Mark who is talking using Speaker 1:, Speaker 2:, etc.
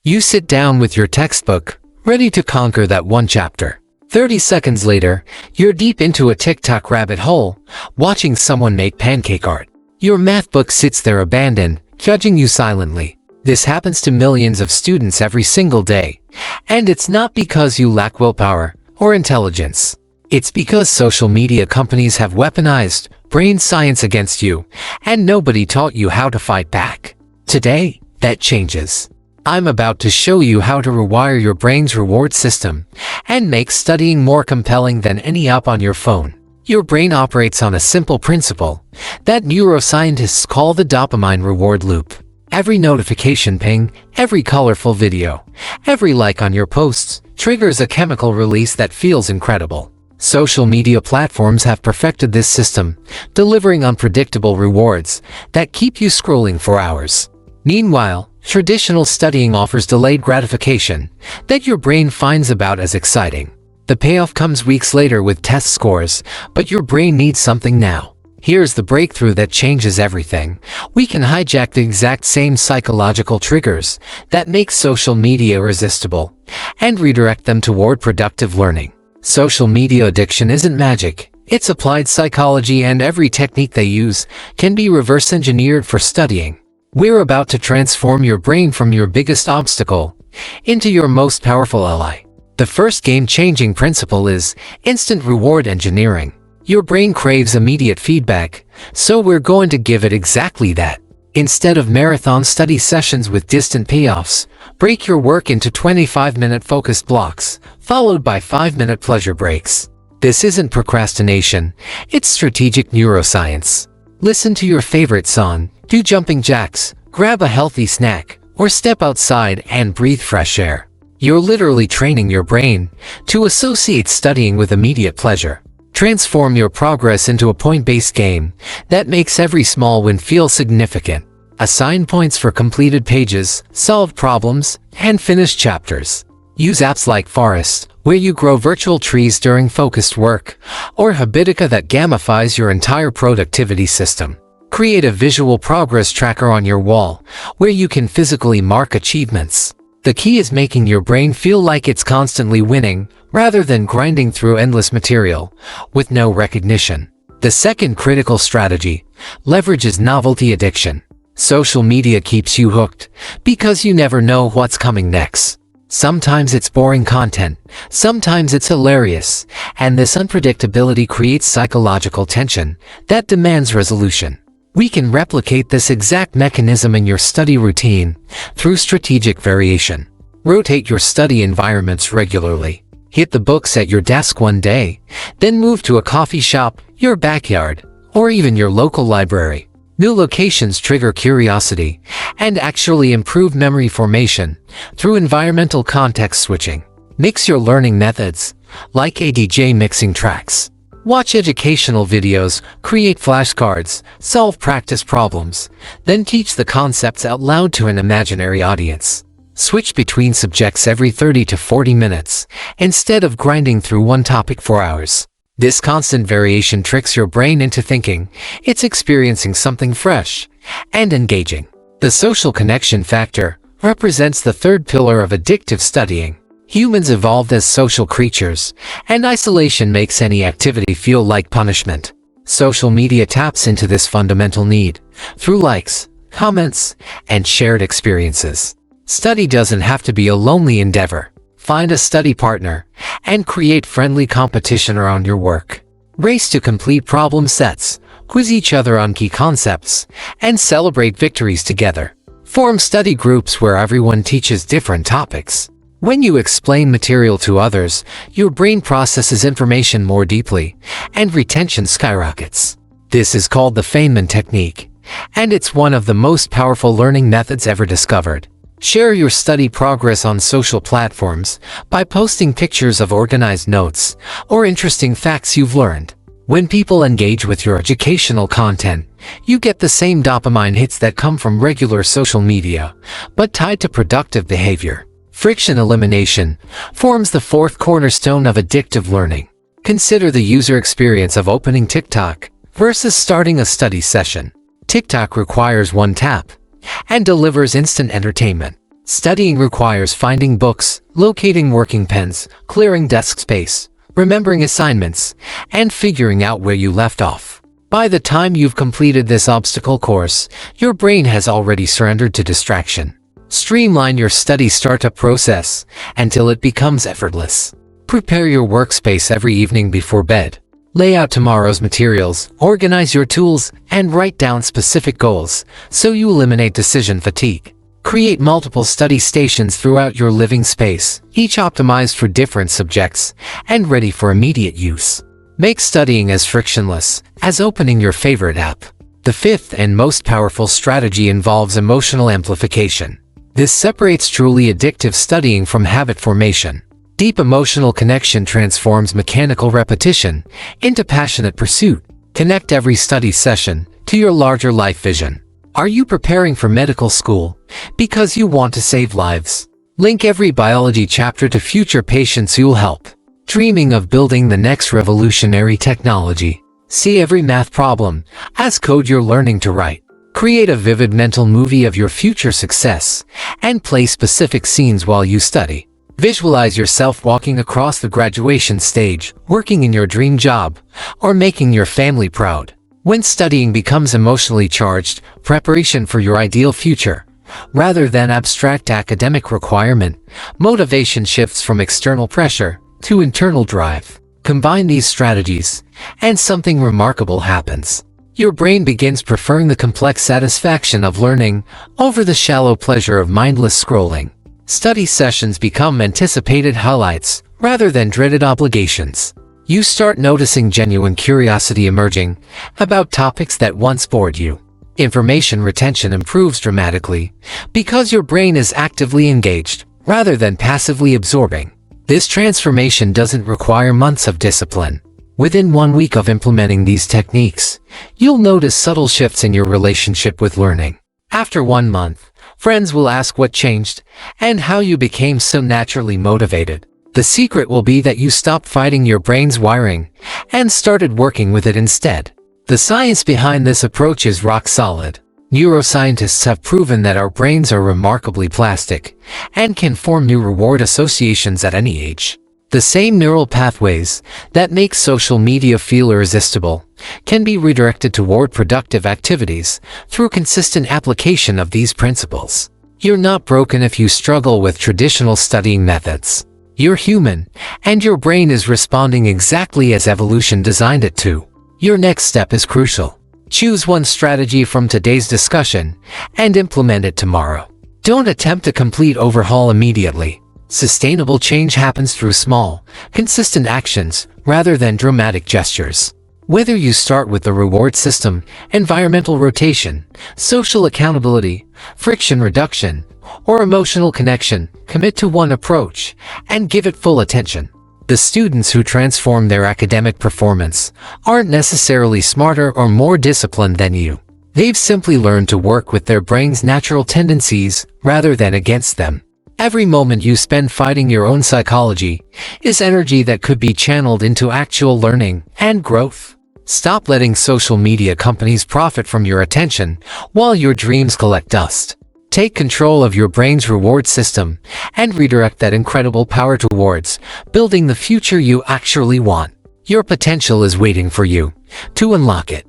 Speaker 1: You sit down with your textbook, ready to conquer that one chapter. 30 seconds later, you're deep into a TikTok rabbit hole, watching someone make pancake art. Your math book sits there abandoned, judging you silently. This happens to millions of students every single day. And it's not because you lack willpower or intelligence. It's because social media companies have weaponized brain science against you, and nobody taught you how to fight back. Today, that changes. I'm about to show you how to rewire your brain's reward system and make studying more compelling than any app on your phone. Your brain operates on a simple principle that neuroscientists call the dopamine reward loop. Every notification ping, every colorful video, every like on your posts triggers a chemical release that feels incredible. Social media platforms have perfected this system, delivering unpredictable rewards that keep you scrolling for hours. Meanwhile, traditional studying offers delayed gratification that your brain finds about as exciting. The payoff comes weeks later with test scores, but your brain needs something now. Here's the breakthrough that changes everything. We can hijack the exact same psychological triggers that make social media irresistible and redirect them toward productive learning. Social media addiction isn't magic. It's applied psychology, and every technique they use can be reverse engineered for studying. We're about to transform your brain from your biggest obstacle into your most powerful ally. The first game-changing principle is instant reward engineering. Your brain craves immediate feedback, so we're going to give it exactly that. Instead of marathon study sessions with distant payoffs, break your work into 25-minute focused blocks, followed by 5-minute pleasure breaks. This isn't procrastination, it's strategic neuroscience. Listen to your favorite song, do jumping jacks, grab a healthy snack, or step outside and breathe fresh air. You're literally training your brain to associate studying with immediate pleasure. Transform your progress into a point-based game that makes every small win feel significant. Assign points for completed pages, solved problems, and finished chapters. Use apps like Forest, where you grow virtual trees during focused work, or Habitica that gamifies your entire productivity system. Create a visual progress tracker on your wall, where you can physically mark achievements. The key is making your brain feel like it's constantly winning, rather than grinding through endless material with no recognition. The second critical strategy leverages novelty addiction. Social media keeps you hooked because you never know what's coming next. Sometimes it's boring content, sometimes it's hilarious, and this unpredictability creates psychological tension that demands resolution. We can replicate this exact mechanism in your study routine through strategic variation. Rotate your study environments regularly. Hit the books at your desk one day, then move to a coffee shop, your backyard, or even your local library. New locations trigger curiosity and actually improve memory formation through environmental context switching. Mix your learning methods, like a DJ mixing tracks. Watch educational videos, create flashcards, solve practice problems, then teach the concepts out loud to an imaginary audience. Switch between subjects every 30 to 40 minutes, instead of grinding through one topic for hours. This constant variation tricks your brain into thinking it's experiencing something fresh and engaging. The social connection factor represents the third pillar of addictive studying. Humans evolved as social creatures, and isolation makes any activity feel like punishment. Social media taps into this fundamental need through likes, comments, and shared experiences. Study doesn't have to be a lonely endeavor. Find a study partner and create friendly competition around your work. Race to complete problem sets, quiz each other on key concepts, and celebrate victories together. Form study groups where everyone teaches different topics. When you explain material to others, your brain processes information more deeply, and retention skyrockets. This is called the Feynman technique, and it's one of the most powerful learning methods ever discovered. Share your study progress on social platforms by posting pictures of organized notes or interesting facts you've learned. When people engage with your educational content, you get the same dopamine hits that come from regular social media, but tied to productive behavior. Friction elimination forms the fourth cornerstone of addictive learning. Consider the user experience of opening TikTok versus starting a study session. TikTok requires one tap and delivers instant entertainment. Studying requires finding books, locating working pens, clearing desk space, remembering assignments, and figuring out where you left off. By the time you've completed this obstacle course, your brain has already surrendered to distraction. Streamline your study startup process until it becomes effortless. Prepare your workspace every evening before bed. Lay out tomorrow's materials, organize your tools, and write down specific goals so you eliminate decision fatigue. Create multiple study stations throughout your living space, each optimized for different subjects and ready for immediate use. Make studying as frictionless as opening your favorite app. The fifth and most powerful strategy involves emotional amplification. This separates truly addictive studying from habit formation. Deep emotional connection transforms mechanical repetition into passionate pursuit. Connect every study session to your larger life vision. Are you preparing for medical school because you want to save lives? Link every biology chapter to future patients you'll help. Dreaming of building the next revolutionary technology? See every math problem as code you're learning to write. Create a vivid mental movie of your future success and play specific scenes while you study. Visualize yourself walking across the graduation stage, working in your dream job, or making your family proud. When studying becomes emotionally charged, preparation for your ideal future, rather than abstract academic requirement, motivation shifts from external pressure to internal drive. Combine these strategies, and something remarkable happens. Your brain begins preferring the complex satisfaction of learning over the shallow pleasure of mindless scrolling. Study sessions become anticipated highlights rather than dreaded obligations. You start noticing genuine curiosity emerging about topics that once bored you. Information retention improves dramatically because your brain is actively engaged rather than passively absorbing. This transformation doesn't require months of discipline. Within 1 week of implementing these techniques, you'll notice subtle shifts in your relationship with learning. After 1 month, friends will ask what changed and how you became so naturally motivated. The secret will be that you stopped fighting your brain's wiring and started working with it instead. The science behind this approach is rock solid. Neuroscientists have proven that our brains are remarkably plastic and can form new reward associations at any age. The same neural pathways that make social media feel irresistible can be redirected toward productive activities through consistent application of these principles. You're not broken if you struggle with traditional studying methods. You're human, and your brain is responding exactly as evolution designed it to. Your next step is crucial. Choose one strategy from today's discussion and implement it tomorrow. Don't attempt a complete overhaul immediately. Sustainable change happens through small, consistent actions rather than dramatic gestures. Whether you start with the reward system, environmental rotation, social accountability, friction reduction, or emotional connection, commit to one approach and give it full attention. The students who transform their academic performance aren't necessarily smarter or more disciplined than you. They've simply learned to work with their brain's natural tendencies rather than against them. Every moment you spend fighting your own psychology is energy that could be channeled into actual learning and growth. Stop letting social media companies profit from your attention while your dreams collect dust. Take control of your brain's reward system and redirect that incredible power towards building the future you actually want. Your potential is waiting for you to unlock it.